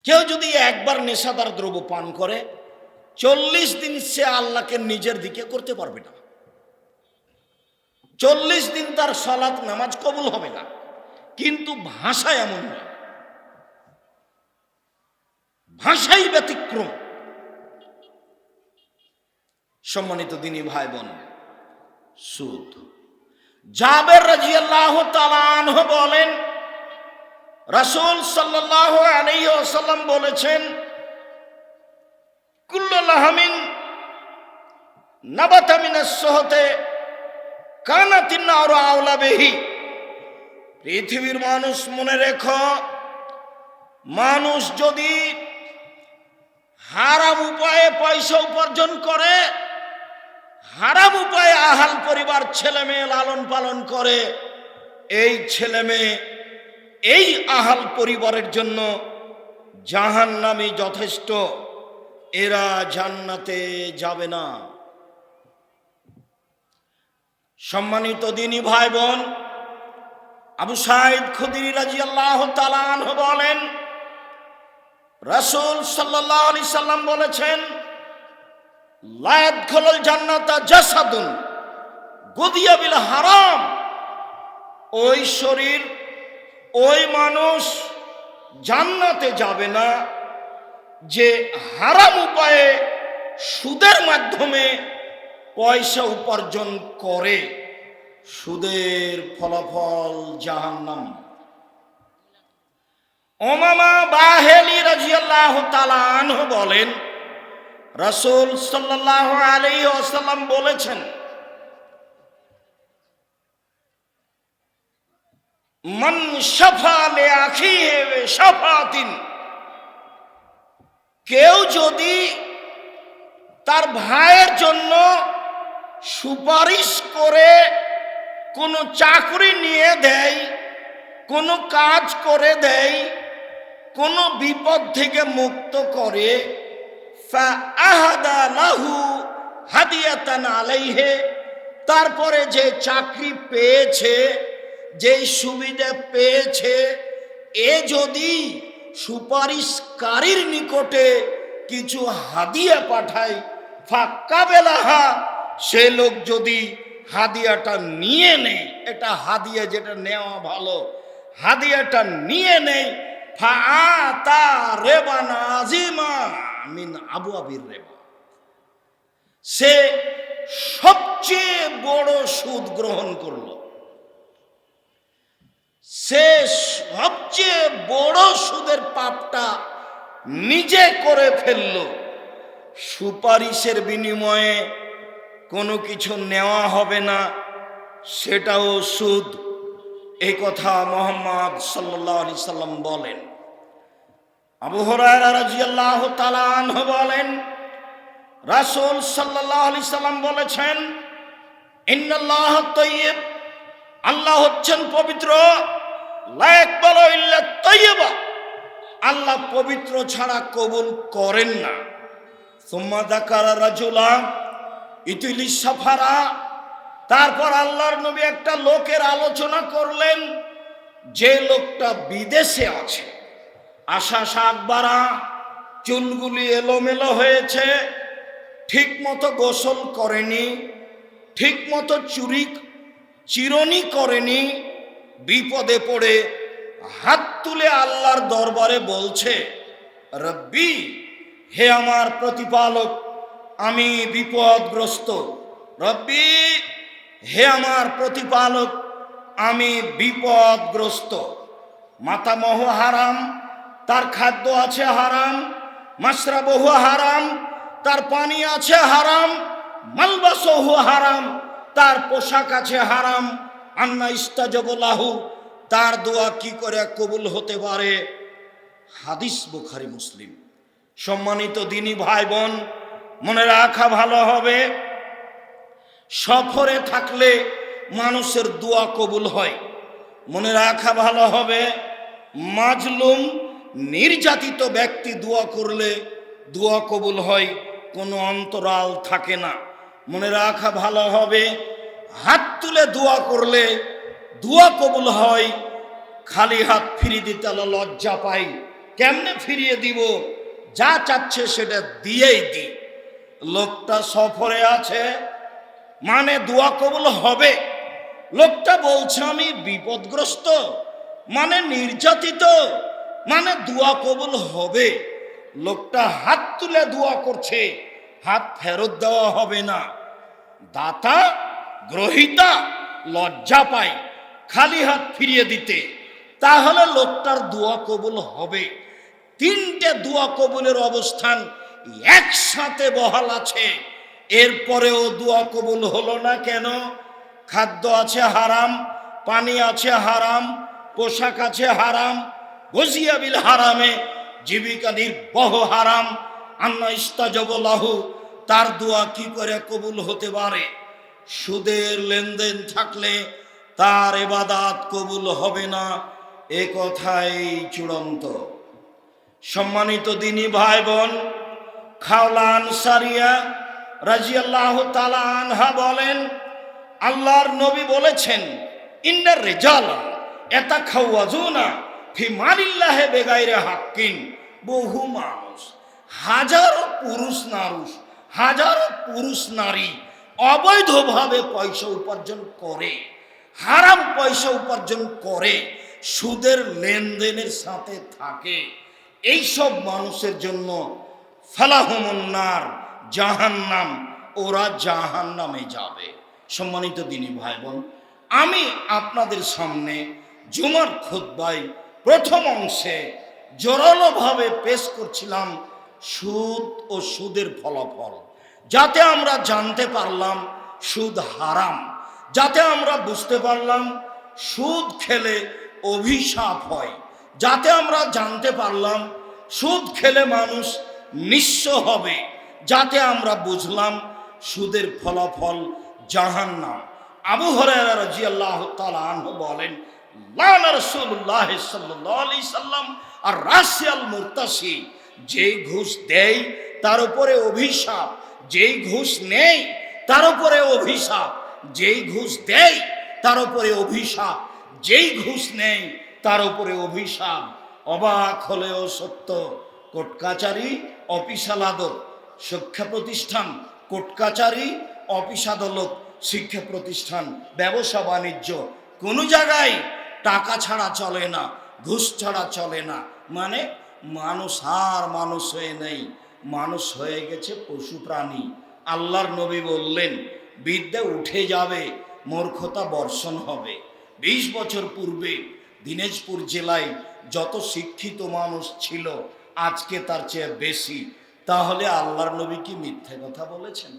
কেউ যদি একবার নেশাদার দ্রব্য পান করে 40 দিন সে আল্লাহকে নিজের দিকে করতে পারবে না। 40 দিন তার সালাত নামাজ কবুল হবে না। কিন্তু ভাষা এমন নয়, ভাষাই ব্যতিক্রম। সম্মানিত দিনী ভাই বোন, সুদ। জাবের রাদিয়াল্লাহু তাআলা আনহু বলেন, রাসূল সাল্লাল্লাহু আলাইহি ওয়াসাল্লাম বলেছেন, কুল্লু লাহমিন নাবাতা মিনাস সুহতে কানাতিন নারু আওলা বিহি। পৃথিবীর মানুষ মনে রেখো, মানুষ যদি হারাম উপায়ে পয়সা উপার্জন করে, হারাম উপায়ে আহাল পরিবার ছেলে মেয়ে লালন পালন করে, এই ছেলে মেয়ে এই আহাল পরিবারের জন্য জাহান্নামী যথেষ্ট, এরা জান্নাতে যাবে না। সম্মানিত দিনী ভাই বোন, আবু সাঈদ খুদরি রাদিয়াল্লাহু তাআলা আনহু বলেন, রাসূল সাল্লাল্লাহু আলাইহি সাল্লাম বলেছেন, লা ইয়াদখুলুল জান্নাতা জাসাদুন গুদিয়া বিল হারাম। ওই শরীর, ওই মানুষ জান্নাতে যাবে না যে হারাম উপায়ে সুদের মাধ্যমে পয়সা উপার্জন করে। সুদের ফলাফল জাহান্নাম। উমামা বাহিলি রাদিয়াল্লাহু তাআলা আনহু বলেন, রাসূল সাল্লাল্লাহু আলাইহি ওয়াসাল্লাম বলেছেন, মান শাফা লি আখিহি শাফাতিন। কেউ যদি তার ভাইয়ের জন্য সুপারিশ করে কোনো চাকরি নিয়ে দেয়, কোনো কাজ করে দেয়, কোনো বিপদ থেকে মুক্ত করে, ফাআহাদা লাহু হাদিয়াতান আলাইহি, তারপরে যে চাকরি পেয়েছে, যে সুবিধা পেয়েছে, এ যদি সুপারিশকারীর নিকটে কিছু হাদিয়া পাঠায়, ফাক্কাবেলাহা, সে লোক যদি হাদিয়াটা নিয়ে নেয়, এটা হাদিয়া যেটা নেওয়া ভালো, হাদিয়াটা নিয়ে নেয়, ফাআতা রিবা নাজিমা মিন আবওয়াবির রিবা, সে সবচেয়ে বড় সুদ গ্রহণ করলো, সে সবচেয়ে বড় সুদের পাপটা নিজে করে ফেলল। সুপারিশের বিনিময়ে কোনো কিছু নেওয়া হবে না, সেটাও সুদ। এই কথা মুহাম্মদ সাল্লাল্লাহু আলাইহি সাল্লাম বলেন। আবু হুরায়রা রাদিয়াল্লাহু তাআলা আনহু বলেন, রাসূল সাল্লাল্লাহু আলাইহি সাল্লাম বলেছেন, ইন্নাল্লাহ তাইয়্যিব, আল্লাহ হচ্ছেন পবিত্র, লা ইয়াকবালু ইল্লা তাইয়্যিবা, আল্লাহ পবিত্র ছাড়া কবুল করেন না। সুম্মা যাকারা রাজুলা ইতিলিস সাফারা, তারপর আল্লাহর নবী একটা লোকের আলোচনা করলেন, যে লোকটা বিদেশে আছে, আশা শাক বাড়া, চুলগুলি এলোমেলো হয়েছে, ঠিক মতো গোসল করেনি, ঠিক মতো চিরনি করেনি, বিপদে পড়ে হাত তুলে আল্লাহর দরবারে বলছে, রব্বি, হে আমার প্রতিপালক, আমি বিপদগ্রস্ত। রব্বি, হে আমার প্রতিপালক, আমি বিপদগ্রস্ত। মাতামহ হারাম, তার খাদ্য আছে হারাম, মাশরাবহু হারাম, তার পানি আছে হারাম, মালবাসহু হারাম, তার পোশাক আছে হারাম। আন্না ইস্তাজাবু লাহু, তার দোয়া কি করে কবুল হতে পারে? হাদিস বুখারী মুসলিম। সম্মানিত দিনী ভাই বোন, মনে রাখা ভালো হবে, সফরে থাকলে মানুষের দোয়া কবুল হয়। মনে রাখা ভালো হবে, মাজলুম নির্যাতিত ব্যক্তি দোয়া করলে দোয়া কবুল হয়, কোনো অন্তরাল থাকে না। মনে রাখা ভালো হবে, হাত তুলে দোয়া করলে দোয়া কবুল হয়, খালি হাত ফিরিয়ে দিতে লজ্জা পাই, কেমনে ফিরিয়ে দিব, যা চাচ্ছে সেটা দিয়েই দি। লোকটা সফরে আছে, মানে দোয়া কবুল হবে। লোকটা বলছে আমি বিপদগ্রস্ত, মানে নির্যাতিত, মানে দোয়া কবুল হবে। লোকটা হাত তুলে দোয়া করছে, হাত ফেরত দেওয়া হবে না। দাতা গ্রহিতা লজ্জা পায় খালি হাত ফিরিয়ে দিতে, তাহলে লোকটার দোয়া কবুল হবে। তিনটে দোয়া কবুলের অবস্থান একসাথে বহাল আছে, এরপরেও দোয়া কবুল হলো না কেন? খাদ্য আছে হারাম, পানি আছে হারাম, পোশাক আছে হারাম, গজিয়া বিল হারামে, জীবিকা নির্বাহ হারাম। আন্না ইস্তাজাবুল্লাহু, তার দোয়া কি করে কবুল হতে পারে? সুদের লেনদেন থাকলে তার ইবাদত কবুল হবে না, এ কথাই চূড়ান্ত। সম্মানিত দিনী ভাই বোন, খাওলা আনসারিয়া রাদিয়াল্লাহু তাআলা আনহা বলেন, আল্লাহর নবী বলেছেন, ইন্নার রিজালান ইয়াতাখাওয়াজুনা ফি মালিল্লাহি বিগাইরি হাক্কিন। বহু মানুষ, হাজারো পুরুষ নারী অবৈধভাবে পয়সা উপার্জন করে, হারাম পয়সা উপার্জন করে, সুদের লেনদেনের সাথে থাকে। এইসব মানুষের জন্য ফালাহুমুন্নার, জাহান্নাম, ওরা জাহান্নামে যাবে। সম্মানিত দিনী ভাই বোন, আমি আপনাদের সামনে জুমার খুতবায় প্রথম অংশে জোরালোভাবে পেশ করছিলাম সুদ ও সুদের ফলাফল, যাতে আমরা জানতে পারলাম সুদ হারাম, যাতে আমরা বুঝতে পারলাম সুদ খেলে অভিশাপ হয়, যাতে আমরা জানতে পারলাম সুদ খেলে মানুষ নিঃস্ব হবে, যাতে আমরা বুঝলাম সুদের ফলাফল জাহান্নাম। আবু হুরায়রা রাদিয়াল্লাহু তাআলা আনহু বলেন, লানা রাসূলুল্লাহ সাল্লাল্লাহু আলাইহি সাল্লাম আর রাসিয়াল মুরতাসি, যেই ঘুষ দেয় তার উপরে অভিশাপ, যেই ঘুষ নেয় তার উপরে অভিশাপ, যেই ঘুষ দেয় তার উপরে অভিশাপ, যেই ঘুষ নেয় তার উপরে অভিশাপ। অবাক হলেও সত্য, কোর্ট কাচারি, অফিস আদালত, শিক্ষা প্রতিষ্ঠান, কোর্ট কাচারি, অফিস আদালত, শিক্ষা প্রতিষ্ঠান, ব্যবসা বাণিজ্য, কোনো জায়গায় টাকা ছাড়া চলে না, ঘুষ ছাড়া চলে না। মানে মানুষ আর মানুষ হয়ে নেই, মানুষ হয়ে গেছে পশু প্রাণী। আল্লাহর নবী বললেন, বিদ্যা উঠে যাবে, মূর্খতা বর্ষণ হবে। 20 বছর পূর্বে দিনাজপুর জেলায় যত শিক্ষিত মানুষ ছিল, আজকে তার চেয়ে বেশি। তাহলে আল্লাহর নবী কি মিথ্যে কথা বলেছেন?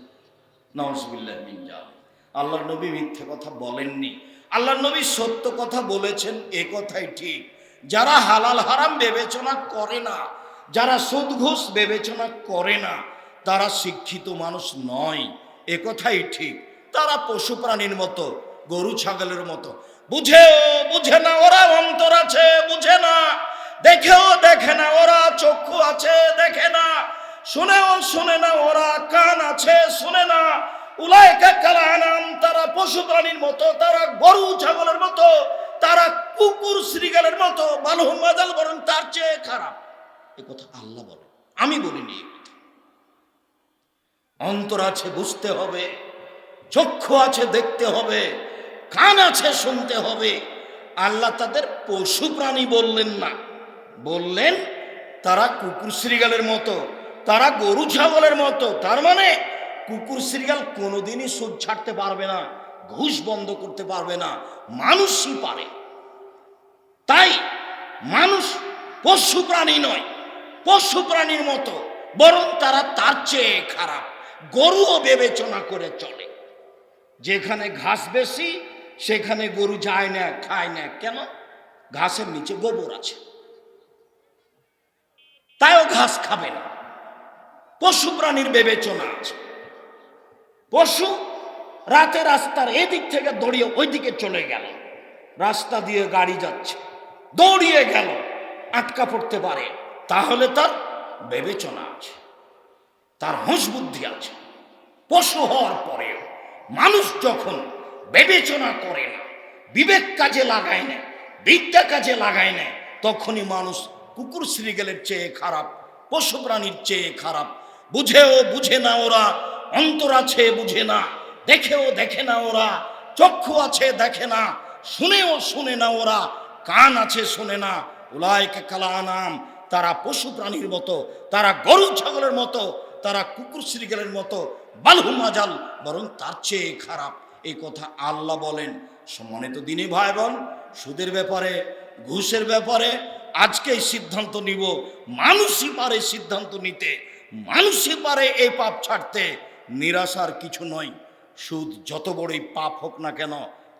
নাউজুবিল্লাহ মিন যালিক। আল্লাহর নবী মিথ্যে কথা বলেননি, আল্লাহর নবী সত্য কথা বলেছেন, এ কথাই ঠিক। যারা হালাল হারাম বিবেচনা করে না, যারা সুদ ঘুষ বিবেচনা করে না, তারা শিক্ষিত মানুষ নয়, এ কথাই ঠিক। তারা পশু প্রাণীর মতো, গরু ছাগলের মতো, বুঝে না, ওরা অন্তর আছে বুঝে না, দেখেও দেখে না, ওরা চক্ষু আছে দেখে না, শুনেও শুনে না, ওরা কান আছে শুনে না। উলাইকা কাল আনাম, তারা পশু প্রাণীর মতো, তারা গরু ছাগলের মতো, তারা কুকুর শ্রীগালের মতো, বালহুম আযাল, বরং তার চেয়ে খারাপ। এ কথা আল্লাহ বলে, আমি বলিনি। অন্তর আছে বুঝতে হবে, চক্ষু আছে দেখতে হবে, কান আছে শুনতে হবে। আল্লাহ তাদের পশু প্রাণী বললেন না, বললেন তারা কুকুর শ্রীগালের মতো, তারা গরু ছাগলের মতো। তার মানে কুকুর শ্রীগাল কোনোদিনই সুদ ছাড়তে পারবে না, ঘুষ বন্ধ করতে পারবে না, মানুষই পারে। তাই মানুষ পশু প্রাণী নয়, পশু প্রাণীর মতো, বরং তারা তার চেয়ে খারাপ। গরুও বিবেচনা করে চলে, যেখানে ঘাস বেশি সেখানে গরু যায় না, খায় না। কেন? ঘাসের নিচে গোবর আছে, তাইও ঘাস খাবে না। পশু প্রাণীর বিবেচনা আছে। পশু রাতে রাস্তার এদিক থেকে দৌড়িয়ে ওই দিকে চলে গেল, রাস্তা দিয়ে গাড়ি যাচ্ছে, দৌড়িয়ে গেল, আটকা পড়তে পারে, তাহলে তার বিবেচনা আছে, তার হুঁশ বুদ্ধি আছে। পশু হওয়ার পরেও মানুষ যখন বিবেচনা করে না, বিবেক কাজে লাগায় না, বিদ্যা কাজে লাগায় না, তখনই মানুষ কুকুর শ্রীগেলের চেয়ে খারাপ, পশু প্রাণীর চেয়ে খারাপ। বুঝেও বুঝে না ওরা, অন্তর আছে বুঝে না, দেখেও দেখে না ওরা, চক্ষু আছে দেখে না, শুনেও শুনে না ওরা, কান আছে শুনে না। উলাইকা কাল আনাম, তারা পশু প্রাণীর মতো, তারা গরু ছাগলের মতো, তারা কুকুর শ্রীগেলের মতো। বালহুম আযাল, বরং তার চেয়ে খারাপ। এই কথা আল্লাহ বলেন। সম্মানিত দিনী ভাই বোন, সুদের ব্যাপারে, ঘুষের ব্যাপারে আজকেই সিদ্ধান্ত নিব। মানুষই পারে সিদ্ধান্ত নিতে, মানুষই পারে এই পাপ ছাড়তে। নিরাশার কিছু নয়। সুদ যত বড়ই পাপ হোক না কেন,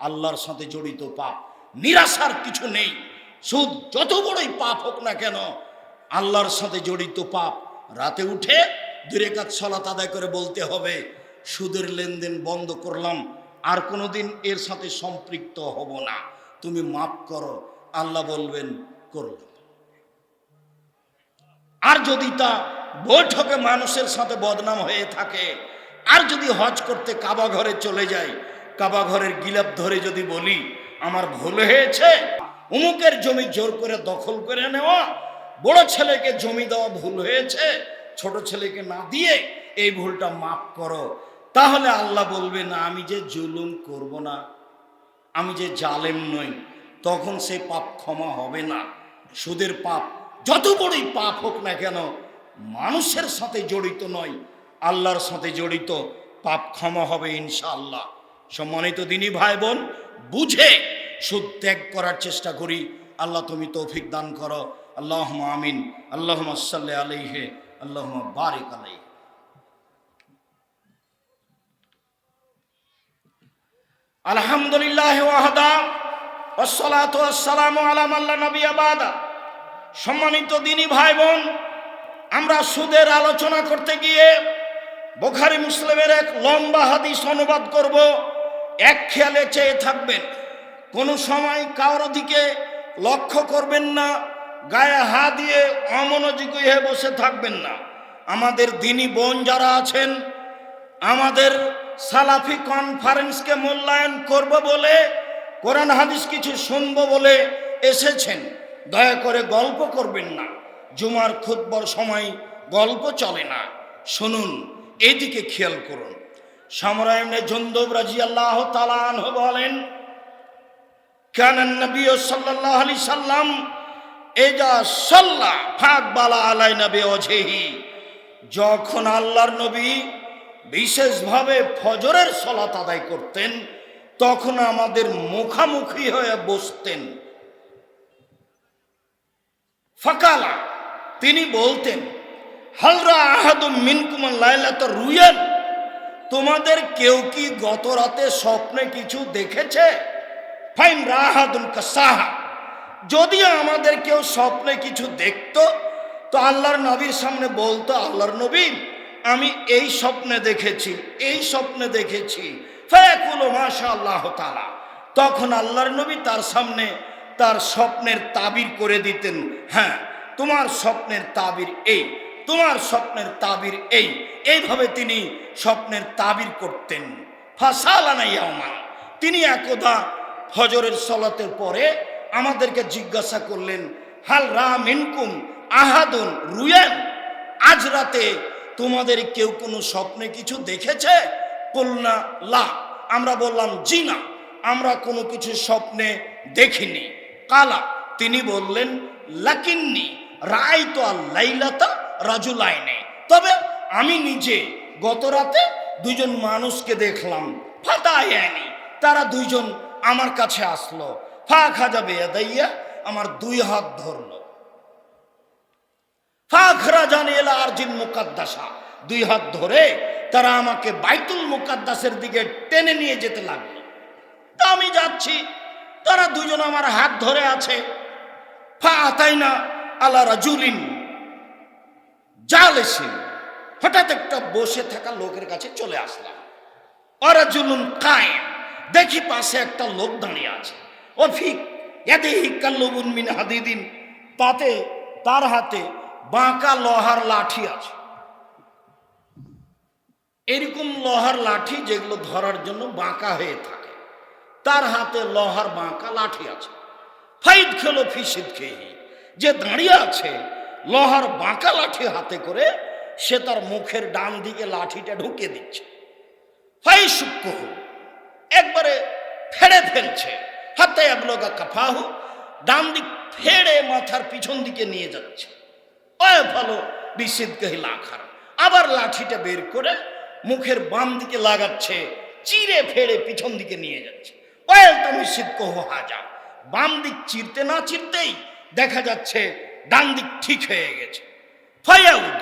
আল্লাহর সাথে জড়িত পাপ। নিরাশার কিছু নেই। সুদ যত বড়ই পাপ হোক না কেন, আল্লাহর সাথে জড়িত পাপ। রাতে উঠে 2 রাকাত সালাত আদায় করে বলতে হবে, সুদের লেনদেন বন্ধ করলাম, আর কোনোদিন এর সাথে সম্পৃক্ত হব না, তুমি মাফ করো। আল্লাহ বলবেন করলাম। আর যদি তা বৈঠকে মানুষের সাথে বদনাম হয়ে থাকে, আর যদি হজ করতে কাবা ঘরে চলে যাই, কাবা ঘরের গিলাপ ধরে যদি বলি আমার ভুল হয়েছে, অমুকের জমি জোর করে দখল করে নেওয়া, বড় ছেলেকে জমি দেওয়া ভুল হয়েছে, ছোট ছেলেকে না দিয়ে এই ভুলটা মাফ করো, তাহলে আল্লাহ বলবে না আমি যে জুলুম করব না, আমি যে জালেম নই, তখন সে পাপ ক্ষমা হবে না। সুদের পাপ যত বড়ই পাপ হোক না কেন, মানুষের সাথে জড়িত নয়, আল্লাহর সাথে জড়িত, পাপ ক্ষমা হবে ইনশাআল্লাহ। সম্মানিত দিনী ভাই বোন, বুঝে সুদ ত্যাগ করার চেষ্টা করি। আল্লাহ তুমি তৌফিক দান করো। আল্লাহুম্মা আমিন। আল্লাহুম্মা সাল্লি আলাইহি, আল্লাহুম্মা বারিক আলাইহি। আলহামদুলিল্লাহ ওয়াহদা, ওয়াসসালাতু ওয়াসসালামু আলা মান লা নাবিয়্যা বাদা। সম্মানিত দিনী ভাই বোন, আমরা সুদের আলোচনা করতে গিয়ে বুখারী মুসলিমের এক লম্বা হাদিস অনুবাদ করব। এক খেয়ালে চেয়ে থাকবেন, কোনো সময় কারো দিকে লক্ষ্য করবেন না, গায়ে হাত দিয়ে অমনোযোগী হয়ে বসে থাকবেন না। আমাদের দিনী বোন যারা আছেন, আমাদের সালাফি কনফারেন্সকে মূল্যায়ন করব বলে, কোরআন হাদিস কিছু শুনবো বলে এসেছেন, দয়া করে গল্প করবেন না। জুমার খুতবার সময় গল্প চলে না, শুনুন, এইদিকে খেয়াল করুন। সামরা ইবনে জুনদুব রাদিয়াল্লাহু তাআলা আনহু বলেন, কানান নবী সাল্লাল্লাহু আলাইহি সাল্লাম ইজা সাল্লা ফাকবালা আলাইনা বিওয়াজহিহি, যখন আল্লাহর নবী বিশেষভাবে ফজরের সালাত আদায় করতেন, তখন আমাদের মুখামুখি হয়ে বসতেন। ফাকালা, তিনি বলতেন, হালরা আহাদুম মিনকুম লাইলাতা রুয়ান, তোমাদের কেউ কি গত রাতে স্বপ্নে কিছু দেখেছে? ফাইন রাহাদুন কাসাহা, যদি আমাদের কেউ স্বপ্নে কিছু দেখতো, তো আল্লাহর নবীর সামনে বলতো, আল্লাহর নবী আমি এই স্বপ্নে দেখেছি, এই স্বপ্নে দেখেছি। ফায়াকুলু মাশাআল্লাহ তাআলা, তখন আল্লাহর নবী তার সামনে তার স্বপ্নের তাবির করে দিতেন। হ্যাঁ, তোমার স্বপ্নের তাবির এই, তোমার স্বপ্নের তাবির এই, এইভাবে তিনি স্বপ্নের তাবির করতেন। ফাসালানা ইয়াওমান, তিনি একদা ফজরের সালাতের পরে আমাদেরকে জিজ্ঞাসা করলেন, হাল রা মিনকুম আহাদুন রুয়ান, আজ রাতে তোমাদের কেউ কোনো স্বপ্নে কিছু দেখেছে? কুলনা লা, আমরা বললাম জি না, আমরা কোনো কিছু স্বপ্নে দেখিনি। কালা, তিনি বললেন, লাকিন্নি রাআইতু আল-লাইলাতা রাজুলাইনে, তবে আমি নিজে গত রাতে 2 জন মানুষকে দেখলাম। ফাতায়ানি, তারা 2 জন আমার কাছে আসলো। ফাখাযা বিয়াদাইয়া, আমার 2 হাত ধরলো। ফাখরাজানি ইলা আরজিল মুকাদ্দাসা, 2 হাত ধরে তারা আমাকে বাইতুল মুকাদ্দাসের দিকে টেনে নিয়ে যেতে লাগলো। তা আমি যাচ্ছি, তারা 2 জন আমার হাত ধরে আছে। ফাআতাইনা আলা রাজুলিন জালিসিন, হঠাৎ একটা বসে থাকা লোকের কাছে চলে আসলাম। ওয়ারাজুলুন কায়েম, দেখি পাশে একটা লোক দাঁড়িয়ে আছে। ওফিক ইয়াদিহি কাল্লুবুন মিন হাদিদিন, তাতে তার হাতে বাঁকা লোহার লাঠি আছে। এরকম লোহার লাঠি যেগুলো ধরার জন্য বাঁকা হয়ে থাকে, তার হাতে লোহার বাঁকা লাঠি আছে। ফাইদ খেলো ফিসিদ খেয়ে, যে দাঁড়িয়ে আছে লোহার বাঁকা লাঠি হাতে করে সে তার মুখের ডান দিকে লাঠিটা ঢুকিয়ে দিচ্ছে। ফাইসুক্কুহু, একবারে ফেড়ে ফেলছে। হাতে আবলগা কাফাহু, ডান দিক ফেড়ে মাথার পিছন দিকে নিয়ে যাচ্ছে। ওয় ভালো বিশিদ কহিলা আখার, আবার লাঠিটা বের করে মুখের বাম দিকে লাগাচ্ছে, চিরে ফেড়ে পিছন দিকে নিয়ে যাচ্ছে। ওয় তুমি সিদ্ধ হাজা, বাম দিক চিরতে না চিরতেই দেখা যাচ্ছে ডান দিক ঠিক হয়ে গেছে। ফায়া উদ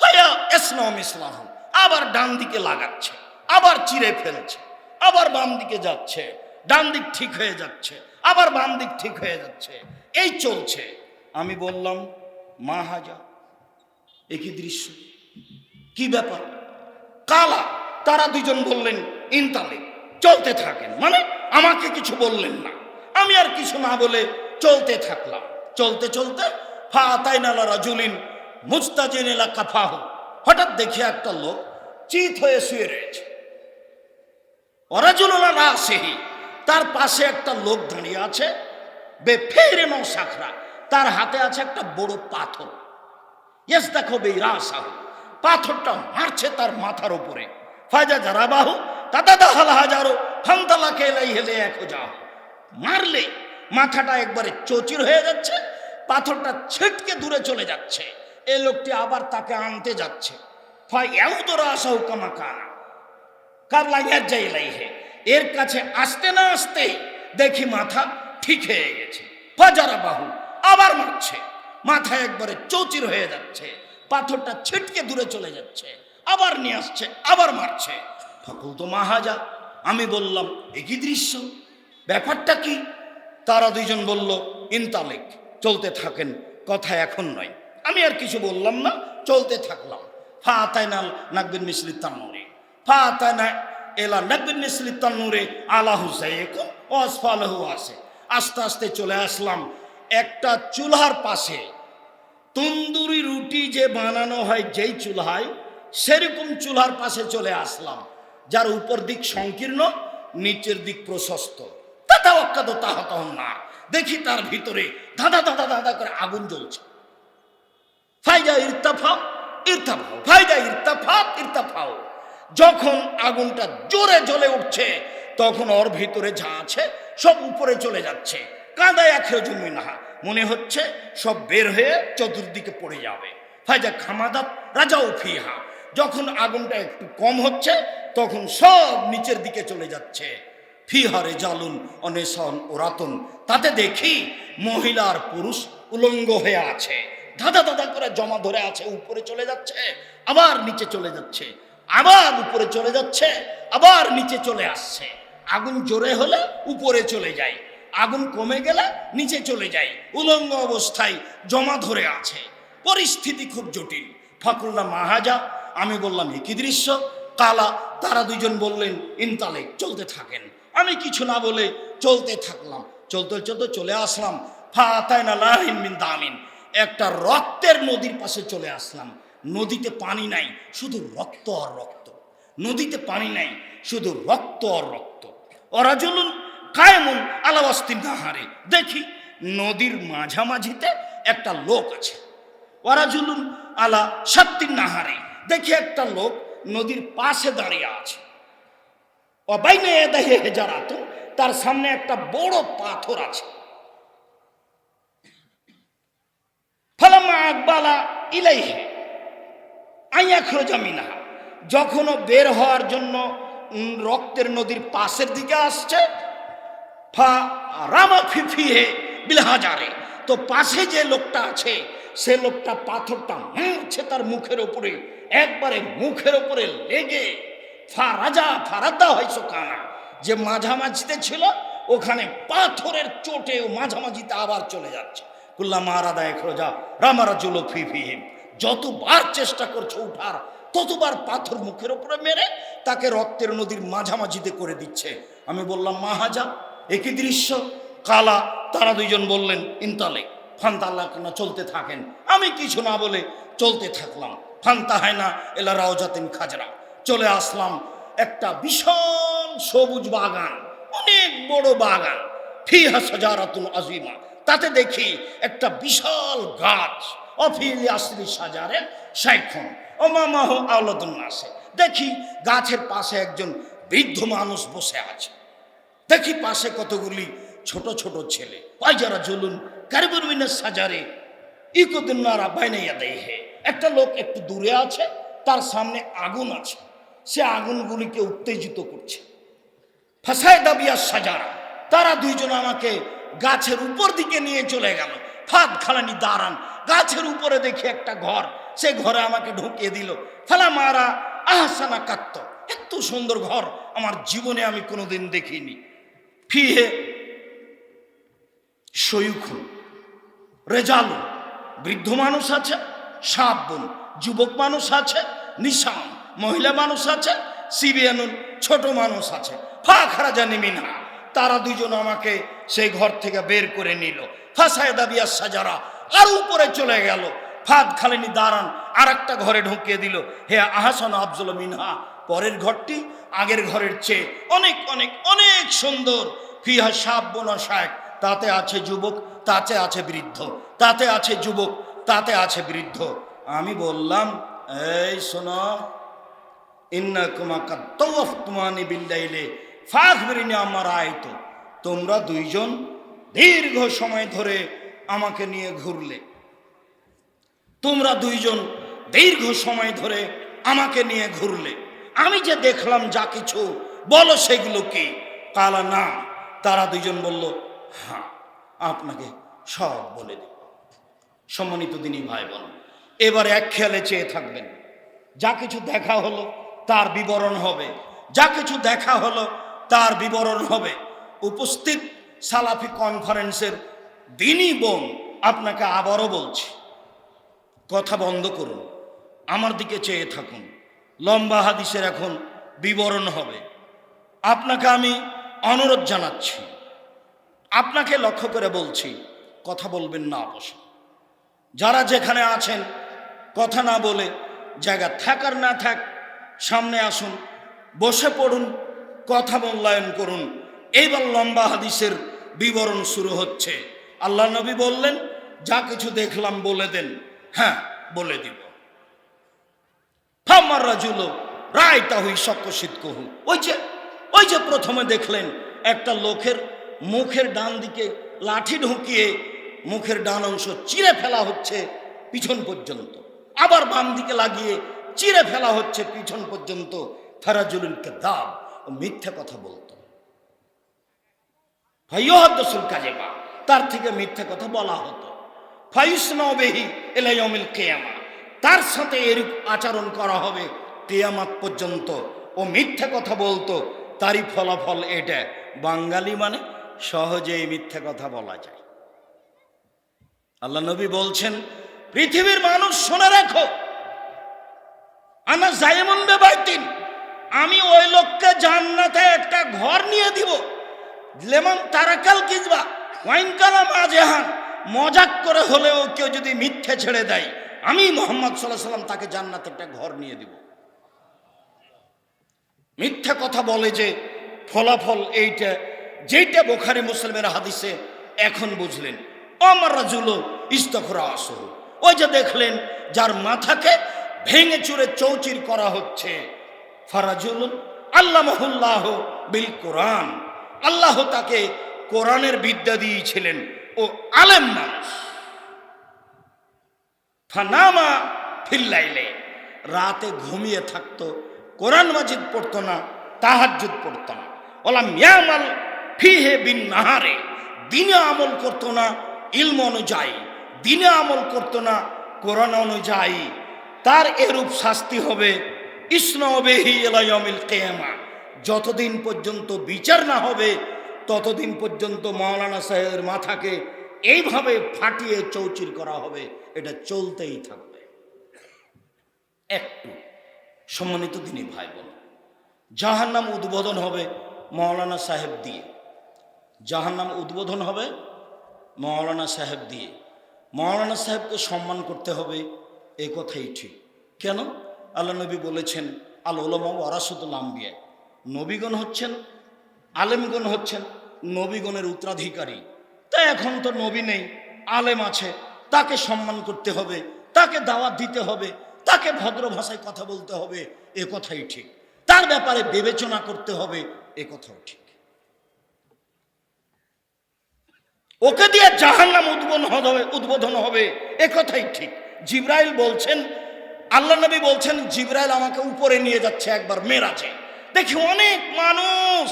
ফায়া ইসলাম ইসলাম, আবার ডান দিকে লাগাচ্ছে, আবার চিরে ফেলছে, আবার বাম দিকে যাচ্ছে, ডান দিক ঠিক হয়ে যাচ্ছে, আবার বাম দিক ঠিক হয়ে যাচ্ছে, এই চলছে। আমি বললাম মা হাজা, একই দৃশ্য, কি ব্যাপার? কালা, তারা দুজন বললেন ইনতালে, চলতে থাকেন। মানে আমাকে কিছু বললেন না, আমি আর কিছু না বলে চলতে থাকলাম। চলতে চলতে ফাতাইনালা রাজুলিন মুস্তাজিনিলা কাফাহু, হঠাৎ দেখি একটা লোক চিত হয়ে শুয়ে রয়েছে। ওরাজুলুলা রাসিহি, তার পাশে একটা লোক দাঁড়িয়ে আছে। বেফেরেনো সাখরা, তার হাতে আছে একটা বড় পাথর। ইয়েস দেখো বেরাসাহু, পাথরটা মারছে তার মাথার উপরে। ফাজা জারাবাহু তাদাদা হাজারো ফান্তালাকে এলাই হেলে এক যাও, মারলে মাথাটা একবারে চচির হয়ে যাচ্ছে, পাথরটা ছিটকে দূরে চলে যাচ্ছে। এই লোকটি আবার তাকে আনতে যাচ্ছে। ফাই এউদরা আসাহু কামাকানা কাবলা ইয়াজ্জাই লাইহে, এর কাছে আসতে না আসতেই দেখি মাথা ঠিক হয়ে গেছে। ফাজারাবাহু, আবার মারছে, মাথা একবারে চৌচির হয়ে যাচ্ছে, পাথরটা ছিটকে দূরে চলে যাচ্ছে, আবার নিয়ে আসছে, আবার মারছে। ফাকুল তো মাহাজা, আমি বললাম একই দৃশ্য, ব্যাপারটা কি? তারা দুইজন বলল ইনতালেক, চলতে থাকেন, কথা এখন নয়। আমি আর কিছু বললাম না, চলতে থাকলাম। ফাতাইনাল নাকবিন মিসলি তান্নুরে, ফাতাইনা এলা নাকবিন মিসলি তান্নুরে আলাহু যায়কুম ওয়াসফালাহু আসে। আস্তে আস্তে চলে আসলাম একটা চুলার পাশে। তন্দুরি রুটি যে বানানো হয় যেই চুলায়, সেরকম চুলার পাশে চলে আসলাম, যার উপর দিক সংকীর্ণ, নিচের দিক প্রশস্ত। তাতা অক্কাদ তাহাত না, দেখি তার ভিতরে ধাঁধা ধাঁধা ধাঁধা করে আগুন জ্বলছে। ফাইজা ইরতাফাও ইরতাফাও, ফাইজা ইরতাফাত ইরতাফাও, যখন আগুনটা জোরে জ্বলে উঠছে তখন ওর ভিতরে যা আছে সব উপরে চলে যাচ্ছে। কাঁদায় আখে জমি না, মনে হচ্ছে সব বের হয়ে চতুর্দিকে পড়ে যাবে। ফাইজা খামাদাত রাজাও ফিহা, যখন আগুনটা একটু কম হচ্ছে তখন সব নিচের দিকে চলে যাচ্ছে। ফিহারে জালুন অনেসন ওরাতন, তাতে দেখি মহিলা আর পুরুষ উলঙ্গ হয়ে আছে, ধাঁধা ধাঁধা করে জমা ধরে আছে, উপরে চলে যাচ্ছে, আবার নিচে চলে যাচ্ছে, আবার উপরে চলে যাচ্ছে, আবার নিচে চলে আসছে। আগুন জোরে হলে উপরে চলে যায়, আগুন কমে গেলে নিচে চলে যায়, উলঙ্গ অবস্থায় জমা ধরে আছে। পরিস্থিতি খুব জটিল। ফাকুল্লা মাহাজা, আমি বললাম একই দৃশ্য। কালা, তারা দুইজন বললেন ইনতালেক, চলতে থাকেন। আমি কিছু না বলে চলতে থাকলাম। চলতে চলতে চলে আসলাম ফাতাইনা লাহিন মিন দামিন, একটা রক্তের নদীর পাশে চলে আসলাম। নদীতে পানি নাই, শুধু রক্ত আর রক্ত। নদীতে পানি নাই, শুধু রক্ত আর রক্ত। ওরা জলুন কায়েমুন আলাওয়াস্তিন নাহারে, দেখি নদীর মাঝামাঝিতে একটা লোক আছে। ওরা জুলুন আলা সাত্তিন নাহারে, দেখি একটা লোক নদীর পাশে দাঁড়িয়ে আছে। অবাইনে এদাহে হেজারাতু, তার সামনে একটা বড় পাথর আছে। ফালাম্মা আকবালা ইলাইহি আইয়াখরুজা মিনহা, যখন ও বের হওয়ার জন্য রক্তের নদীর পাশের দিকে আসছে, ফা রামা ফিফিহে বিলহাজারে, তো পাশে যে লোকটা আছে সে লোকটা পাথরটা মারছে তার মুখের উপরে, একবারে মুখের উপরে লেগে ফারাদা হয়েছে কানা, যে মাঝামাঝিতে ছিল ওখানে পাথরের চোটে ও মাঝামাঝিতে আবার চলে যাচ্ছে। কুল্লা মারাদা এখরোজা রামারা জুলো ফিফিহিম, যতবার চেষ্টা করছে উঠার ততবার পাথর মুখের উপরে মেরে তাকে রক্তের নদীর মাঝামাঝিতে করে দিচ্ছে। আমি বললাম মাহাজা, একই দৃশ্য। কালা, তারা দুইজন বললেন ইনতালে, ফান্তা আল্লাহ কেন, চলতে থাকেন। আমি কিছু না বলে চলতে থাকলাম। ফান্তা হয় না এলা রাওজাতিন খাজরা, চলে আসলাম একটা বিশাল সবুজ বাগান, অনেক বড় বাগান। ফিহা সাজারাতুন আজিমা, তাতে দেখি একটা বিশাল গাছ, অফিলি আসলি সাজারে শাইখুন ওমামাহ আওলাদুন নাসে। দেখি গাছের পাশে একজন বৃদ্ধ মানুষ বসে আছে। দেখি পাশে কতগুলি ছোট ছোট ছেলে, পায়জারা জুলুন কারিবুর মিনাস সাজারে ইকুদুন্নারা বাইনাইয়া দেহে। একটা লোক একটু দূরে আছে, তার সামনে আগুন আছে, সে আগুনগুলিকে উত্তেজিত করছে। ফাসায় দাবিয়া সাজারা, তারা দুইজন আমাকে গাছের উপর দিকে নিয়ে চলে গেল। ফাদ খালানি দাঁড়ান, গাছের উপরে দেখি একটা ঘর, সে ঘরে আমাকে ঢুকিয়ে দিল। ফালা মারা আহসানা কাত্ত, এত সুন্দর ঘর আমার জীবনে আমি কোনোদিন দেখিনি। ফিহে শয়ুখুন রেজালু, বৃদ্ধ মানুষ আছে, সাবুন যুবক মানুষ আছে, নিশান মহিলা মানুষ আছে, সিবিয়ানুন ছোট মানুষ আছে। ফা খারাজানি মিনহা, তারা দুজন আমাকে সেই ঘর থেকে বের করে নিল। ফাসায় দাবিয়া সাজারা, আর উপরে চলে গেল। ফাদ খালেনি দাঁড়ান, আর একটা ঘরে ঢুকিয়ে দিল। হে আহসান আফজল মিনহা, পরের ঘরটি আগের ঘরের চেয়ে অনেক অনেক অনেক সুন্দর। ফিহা সাবুন শায়েখ, তাতে আছে যুবক, তাতে আছে বৃদ্ধ, তাতে আছে যুবক, তাতে আছে বৃদ্ধ। আমি বললাম, এই শোনো, ইন্নাকুমা কাত্তাওয়াফতুমানি বিল্লাইলি ফাখবিরিনি আমার আয়তো, তোমরা দুইজন দীর্ঘ সময় ধরে আমাকে নিয়ে ঘুরলে, তোমরা দুইজন দীর্ঘ সময় ধরে আমাকে নিয়ে ঘুরলে, আমি যে দেখলাম যা কিছু, বলো সেগুলো কি? কালা না, তারা দুইজন বলল, হ্যাঁ আপনাকে সব বলে দেব। সম্মানিত দিনী ভাই বোন, এবার এক খেয়ালে চেয়ে থাকবেন, যা কিছু দেখা হলো তার বিবরণ হবে, যা কিছু দেখা হলো তার বিবরণ হবে। উপস্থিত সালাফি কনফারেন্সের দিনী বোন, আপনাকে আবারও বলছি, কথা বন্ধ করুন, আমার দিকে চেয়ে থাকুন। লম্বা হাদিসের এখন বিবরণ হবে। আপনাকে আমি অনুরোধ জানাচ্ছি, আপনাকে লক্ষ্য করে বলছি, কথা বলবেন না অবশ্য। যারা যেখানে আছেন কথা না বলে, জায়গা থাকার না থাক, সামনে আসুন, বসে পড়ুন, কথা মূল্যায়ন করুন। এইবার লম্বা হাদিসের বিবরণ শুরু হচ্ছে। আল্লাহ নবী বললেন, যা কিছু দেখলাম বলে দেন। হ্যাঁ, বলে দিব। ফামার রাজুল রায়তা হুই সকশিত কহু, ওই যে প্রথমে দেখলেন একটা লোকের মুখের ডান দিকে লাঠি ঢুকিয়ে মুখের ডান অংশ চিরে ফেলা হচ্ছে পিছন পর্যন্ত, আবার বাম দিকে লাগিয়ে চিরে ফেলা হচ্ছে পিছন পর্যন্ত। ফারাজুলুল কাযাব, ও মিথ্যা কথা বলতো। ফায়ুহাদ্দিসুল কাযিবা, তার থেকে মিথ্যা কথা বলা হতো। ফায়ুসনাউ বিহি ইলা ইয়াউমিল কিয়ামা, তার সাথে এরূপ আচরণ করা হবে কিয়ামত পর্যন্ত। ও মিথ্যা কথা বলতো, তারই ফলাফল এটা। বাঙালি মানে সহজেই মিথ্যা কথা বলা যায়। আল্লাহ নবী বলছেন, পৃথিবীর মানুষ শুনে রাখো, আনা জায়মুন বিবাইতিন, আমি ওই লোককে জান্নাতে একটা ঘর নিয়ে দিব। লেমন তারাকাল কিজবা ওয়াইন কালাম আজহান, মজাক করে হলেও কেউ যদি মিথ্যে ছেড়ে দেয়, আমি মুহাম্মদ সাল্লাল্লাহু আলাইহি সাল্লাম তাকে জান্নাতে একটা ঘর নিয়ে দিব। মিথ্যা কথা বলে যে ফলাফল এইটা, যেটা বুখারী মুসলিমের হাদিসে এখন বুঝলেন। আমার রাজুল ইস্তাখরা আসহ, ওই যে দেখলেন যার মাথাকে ভেঙে চুরে চৌচির করা হচ্ছে। ফারাজুল আল্লামাহুল্লাহ বিল কোরআন, আল্লাহ তাকে কোরআনের বিদ্যা দিয়েছিলেন, ও আলেম মানুষ। ফানামা ফিল্লাইলে, রাতে ঘুমিয়ে থাকতো, কোরআন মাজিদ পড়তো না, তাহাজ্জুদ পড়তো না। ওলাম ইয়ামাল ফিহে বিন নাহারে, দিনে আমল করতো না ইলম অনুযায়ী, দিনে আমল করতো না কোরআন অনুযায়ী। তার এরূপ শাস্তি হবে ইসনাউ বিহি ইলা ইয়াউমিল কিয়ামা, যতদিন পর্যন্ত বিচার না হবে ততদিন পর্যন্ত মাওলানা সাহেবের মাথাকে এইভাবে ফাটিয়ে চৌচির করা হবে, এটা চলতেই থাকবে। একটু সম্মানিত দিনী ভাই বোন, জাহান্নাম উদ্বোধন হবে মাওলানা সাহেব দিয়ে, জাহান্নাম উদ্বোধন হবে মাওলানা সাহেব দিয়ে। মাওলানা সাহেবকে সম্মান করতে হবে, এ কথাই ঠিক। কেন? আল্লাহ নবী বলেছেন, আল উলামা ওয়ারাসাতুল আম্বিয়া, নবীগণ হচ্ছেন, আলেমগণ হচ্ছেন নবীগণের উত্তরাধিকারী। তা এখন তো নবী নেই, আলেম আছে, তাকে সম্মান করতে হবে, তাকে দাওয়াত দিতে হবে, তাকে ভদ্র ভাষায় কথা বলতে হবে, এ কথাই ঠিক। তার ব্যাপারে বিবেচনা করতে হবে, এ কথাও ঠিক। ওকে দিয়ে জাহান্নাম উদ্বোধন হবে, এ কথাই ঠিক। জিবরাইল বলছেন, আল্লাহ নবী বলছেন, জিবরাইল আমাকে উপরে নিয়ে যাচ্ছে একবার মেরাজে। দেখি অনেক মানুষ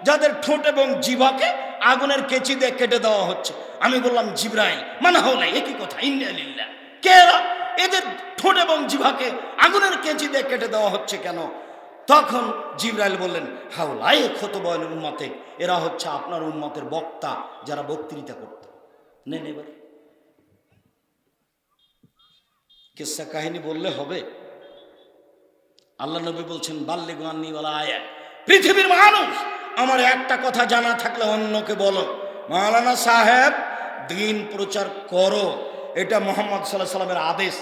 যাদের ঠোঁট এবং জিভাকে আগুনের কেচি দিয়ে কেটে দেওয়া হচ্ছে। আমি বললাম, জিবরাইল মানা হলো, একই কথা, ইন্না লিল্লাহ। কে এরা? এদের ঠোঁট এবং জিভাকে আগুনের কেচি দিয়ে কেটে দেওয়া হচ্ছে কেন? তখন জিবরাইল বললেন, হাওলাই খুতবাল উম্মতে, এরা হচ্ছে আপনার উম্মতের বক্তা, যারা বক্তৃতা করত। নেন এবার কিসসা কাহিনী বললে হবে? আল্লাহ নবী বলছেন, বাল্লিগু আন্নী ওয়ালা আয়া, পৃথিবীর মানুষ আমার একটা কথা জানা থাকলে অন্যকে বলো। মাওলানা সাহেব, দিন প্রচার করো, এটা মুহাম্মদ সাল্লাল্লাহু আলাইহি সাল্লামের আদেশ।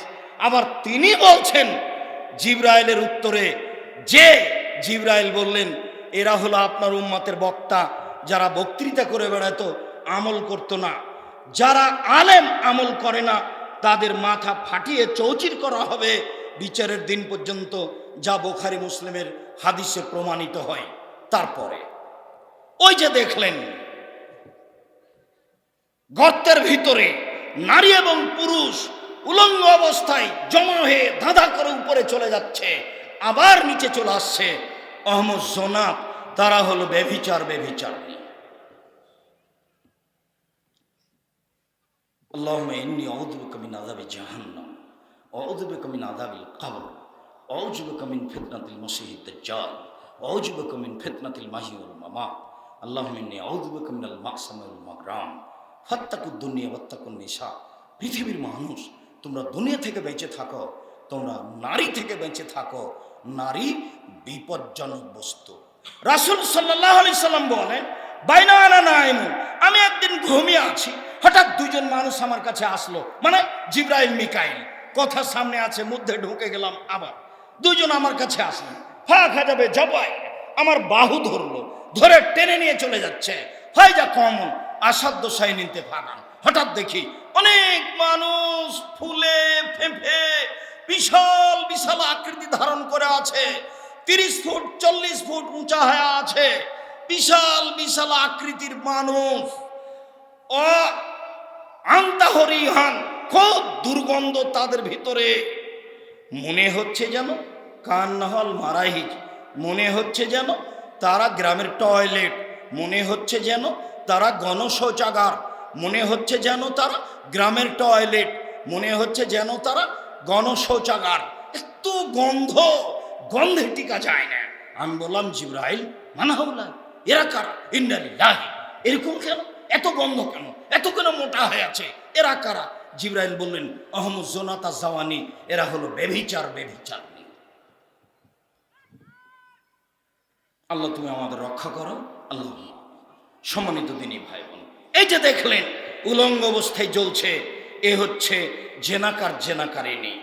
আবার তিনি বলছেন জিবরাইলের উত্তরে, যে জিবরাইল বললেন, এরা হলো আপনার উম্মতের বক্তা, যারা বক্তৃতা করে বেড়াতো, আমল করত না। যারা আলেম আমল করে না, তাদের মাথা ফাটিয়ে চৌচির করা হবে বিচারের দিন পর্যন্ত, যা বুখারী মুসলিমের হাদিসে প্রমাণিত হয়। তারপরে ওই যে দেখলেন গর্তের ভিতরে নারী এবং পুরুষ উলঙ্গ অবস্থায় জমা হয়ে ধাঁধা করে উপরে চলে যাচ্ছে, আবার নিচে চলে আসছে। অহমদ জোনাত, তারা হলো ব্যভিচারী। আল্লাহুম্মা ইন্নী আউযু বিকা মিন আযাবি জাহান্নাম ওয়া আউযু বিকা মিন আযাবিল কবর ওয়া আউযু বিকা মিন ফিতনাতিল মাসীহিদ দাজ্জাল ওয়া আউযু বিকা মিন ফিতনাতিল মাহইয়া ওয়াল মামাত। আল্লাহুম্মা ইন্নী আউযু বিকা মিনাল মাকসামি ওয়াল মাগরাম ফাত্তাকুদ দুনিয়া ওয়াত্তাকুন নিসা। পৃথিবীর মানুষ, তোমরা দুনিয়া থেকে বেঁচে থাকো, তোমরা নারী থেকে বেঁচে থাকো। নারী বিপজ্জনক বস্তু। রাসূল সাল্লাল্লাহু আলাইহি সাল্লাম বলেন, বাইনা আনা নাইমুন, আমি একদিন ঘুমিয়ে আছি, হঠাৎ দুজন মানুষ আমার কাছে আসলো, মানে জিবরাইল মিকাইল, কথা সামনে আছে, মধ্যে ঢুকে গেলাম। আবার দুজন আমার কাছে আসলেন, ফাঁকা যাবে জবাই, আমার বাহু ধরলো, ধরে টেনে নিয়ে চলে যাচ্ছে। Fayza common আসাধ্য সাইনিতে ফাগান। হঠাৎ দেখি অনেক মানুষ ফুলে ফেঁপে বিশাল বিশাল আকৃতি ধারণ করে আছে, 30 ফুট 40 ফুট উঁচা হয়ে আছে, বিশাল বিশাল আকৃতির মানুষ। ও আন্তাহরিহান, খুব দুর্গন্ধ তাদের ভিতরে। মনে হচ্ছে যেন কান্নাহল মারাহিজ, মনে হচ্ছে যেন তারা গ্রামের টয়লেট, মনে হচ্ছে যেন তারা গণশৌচাগার, মনে হচ্ছে যেন তারা গ্রামের টয়লেট, মনে হচ্ছে যেন তারা গণশৌচাগার। এত গন্ধ, গন্ধে টিকা যায় না। আমি বললাম, জিবরাইল মানা হল্লা, এরা কারা? ইন্না লিল্লাহি। এরকম কেন? এত গন্ধ কেন? এত কেন মোটা হয়ে আছে? এরা কারা? জিবরাইল বললেন, আহমদ জোনাতা জাওয়ানি, এরা হলো ব্যভিচারী। আল্লাহ তুমি আমাদের রক্ষা করো, আল্লাহ। সম্মানিত দিনী ভাই বোন, এই যে দেখলেন উলঙ্গ অবস্থায় জ্বলছে, এ হচ্ছে জেনাকারিনী।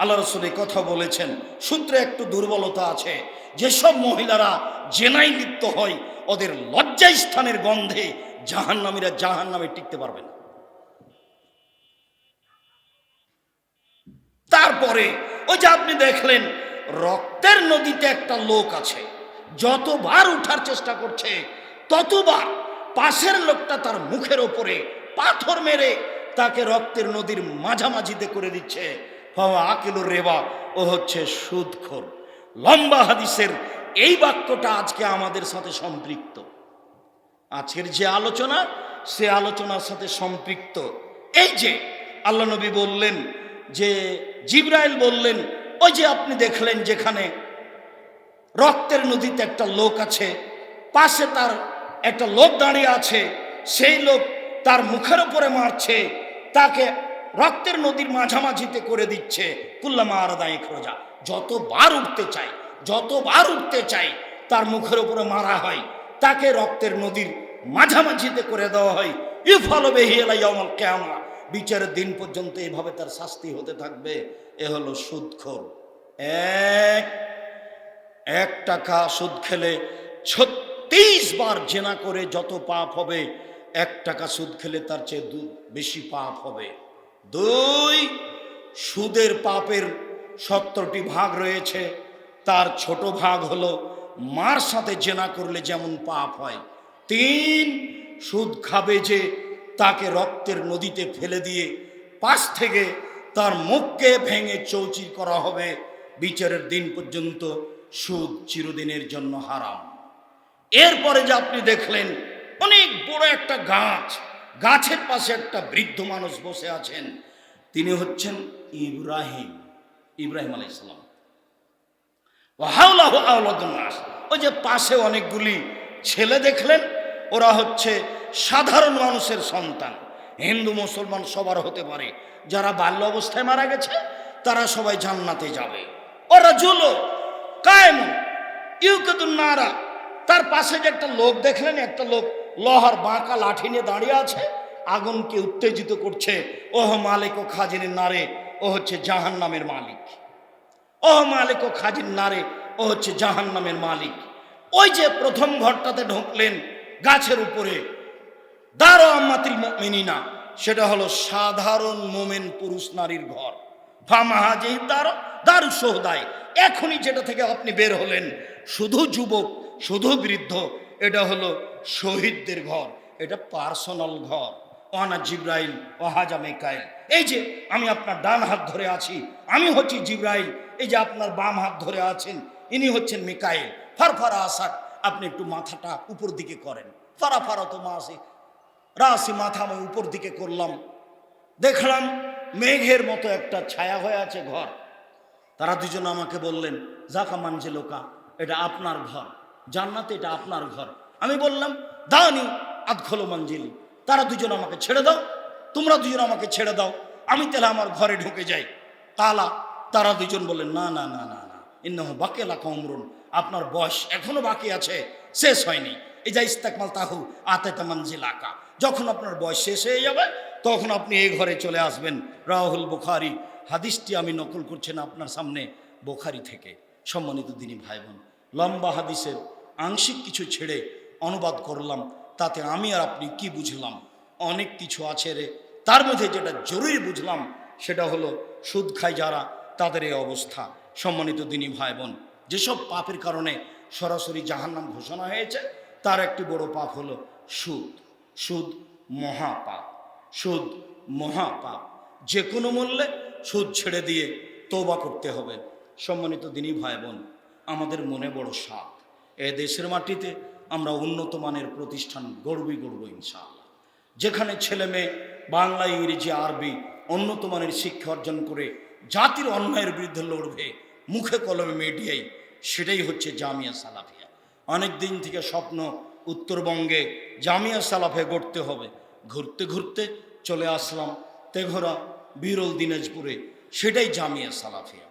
আল্লাহ রাসূল এই কথা বলেছেন। সূত্রে একটু দুর্বলতা আছে, যেসব মহিলারা জেনায় লিপ্ত হয়, ওদের লজ্জা স্থানের গন্ধে জাহান্নামীরা জাহান্নামে টিকতে পারবে না। তারপরে ওই যে আপনি দেখলেন রক্তের নদীতে একটা লোক আছে, যতবার উঠার চেষ্টা করছে ততবার পাশের লোকটা তার মুখের ওপরে পাথর মেরে তাকে রক্তের নদীর মাঝামাঝিতে করে দিচ্ছে। আকিলুর রেবা, ও হচ্ছে সুদখোর। লম্বা হাদিসের এই বাক্যটা আজকে আমাদের সাথে সম্পৃক্ত। আজকের যে আলোচনা, সে আলোচনার সাথে সম্পৃক্ত। এই যে আল্লাহ নবী বললেন, যে জিবরাইল বললেন, ওই যে আপনি দেখলেন যেখানে রক্তের নদীতে একটা লোক আছে, পাশে তার একটা লোক দাঁড়িয়ে আছে, সেই লোক তার মুখের উপরে মারছে, তাকে রক্তের নদীর মাঝামাঝিতে করে দিচ্ছে। কুল্লামা আরাদাই খোঁজা, যতবার উঠতে চাই তার মুখের উপরে মারা হয়, তাকে রক্তের নদীর মাঝামাঝিতে করে দেওয়া হয়। ইফালো বেহিয়ালা ইয়াউমুল কিয়ামা, বিচারের দিন পর্যন্ত এইভাবে তার শাস্তি হতে থাকবে। এ হলো সুদখোর। এক টাকা সুদ খেলে 36 বার জেনা করে যত পাপ হবে, 1 টাকা সুদ খেলে তার চেয়ে বেশি পাপ হবে। 2, সুদের পাপের 70টি ভাগ রয়েছে, তার ছোট ভাগ হলো মার সাথে জেনা করলে যেমন পাপ হয়। 3, সুদ খাবে যে তাকে রক্তের নদীতে ফেলে দিয়ে পাশ থেকে তার মুখকে ভেঙে চৌচির করা হবে। বিচারের দিন পর্যন্ত সুদ চিরদিনের জন্য হারাম। এরপরে যে আপনি দেখলেন অনেক বড় একটা গাছ, গাছের পাশে একটা বৃদ্ধ মানুষ বসে আছেন, তিনি হচ্ছেন ইব্রাহিম আলাইহিস সালাম। ওই যে পাশে অনেকগুলি ছেলে দেখলেন, ওরা হচ্ছে সাধারণ মানুষের সন্তান। হিন্দু মুসলমান সবার হতে পারে, যারা বাল্য অবস্থায় মারা গেছে তারা সবাই জান্নাতে যাবে। ওরা জুলো কায়েম ইউকাদুন নারা। তার পাশে যে একটা লোক দেখলেন, একটা লোক লোহার বাঁকা লাঠি নিয়ে দাঁড়িয়ে আছে, আগুনকে উত্তেজিত করছে। ওহ মালিক ও খাজিনের নারে, ও হচ্ছে জাহান্নামের মালিক। ওহ মালিক ও খাজিন নারে, ও হচ্ছে জাহান্নামের মালিক। ওই যে প্রথম ঘরটাতে ঢুকলেন গাছের উপরে, দারো আম্মাতিল মুমিনিনা, সেটা হলো সাধারণ মোমেন পুরুষ নারীর ঘর। ফামাহাজি দারো দারু সোহদায়, এখনই যেটা থেকে আপনি বের হলেন, শুধু যুবক শুধু বৃদ্ধ, এটা হলো শহীদদের ঘর, এটা পার্সোনাল ঘর। ওয়ানা জিব্রাইল ওয়াহাজা মিকাইল। এই যে আমি আপনার ডান হাত ধরে আছি, আমি হচ্ছি জিব্রাইল। এই যে আপনার বাম হাত ধরে আছেন, ইনি হচ্ছেন মিকাইল। ফারফারা আসাক, আপনি একটু মাথাটা উপর দিকে করেন। ফারাফারা তো মাসি রাশি, মাথা আমি উপর দিকে করলাম, দেখলাম মেঘের মতো একটা ছায়া হয়ে আছে ঘর। তারা দুজন আমাকে বললেন, জাকা মানজে লোকা, এটা আপনার ঘর, জান্নাতে এটা আপনার ঘর। আমি বললাম, দানি আদখলো মঞ্জিলি, তারা দুজন আমাকে ছেড়ে দাও, তোমরা দুজন আমাকে ছেড়ে দাও, আমি তাহলে আমার ঘরে ঢুকে যাই। তালা, তারা দুজন বললেন, না না না না না, ইন্নাহু বাকিলা কামরুন, আপনার বয়স এখনো বাকি আছে, শেষ হয়নি। এই যা ইস্তাকমাল তাহু আতাতা মঞ্জিল আকা, যখন আপনার বয়স শেষ হয়ে যাবে তখন আপনি এই ঘরে চলে আসবেন। রাহুল বুখারী, হাদিসটি আমি নকল করছি না আপনার সামনে, বুখারী থেকে। সম্মানিত দিনী ভাই বোন, লম্বা হাদিসের আংশিক কিছু ছেড়ে অনুবাদ করলাম, তাতে আমি আর আপনি কি বুঝলাম? অনেক কিছু আছে রে, তার মধ্যে যেটা জরুরি বুঝলাম সেটা হলো সুদ খায় যারা, তাদের এই অবস্থা। সম্মানিত দিনী ভাই বোন, যেসব পাপের কারণে সরাসরি জাহান্নাম ঘোষণা হয়েছে, তার একটি বড় পাপ হলো সুদ। সুদ মহাপাপ, সুদ মহাপাপ। যে কোনো মূল্যে সুদ ছেড়ে দিয়ে তওবা করতে হবে। সম্মানিত দিনী ভাই বোন, আমাদের মনে বড় সাধ, এ দেশের মাটিতে আমরা উন্নত মানের প্রতিষ্ঠান গড়বই ইনশাআল্লাহ, যেখানে ছেলে মেয়ে বাংলা, ইংরেজি, আরবি উন্নত মানের শিক্ষা অর্জন করে জাতির অন্যায়ের বিরুদ্ধে লড়বে মুখে কলমে মিডিয়ায়, সেটাই হচ্ছে জামিয়া সালাফিয়া। অনেক দিন থেকে স্বপ্ন উত্তরবঙ্গে জামিয়া সালাফে গড়তে হবে। ঘুরতে ঘুরতে চলে আসলাম তেঘরা, বিরল, দিনাজপুরে, সেটাই জামিয়া সালাফিয়া।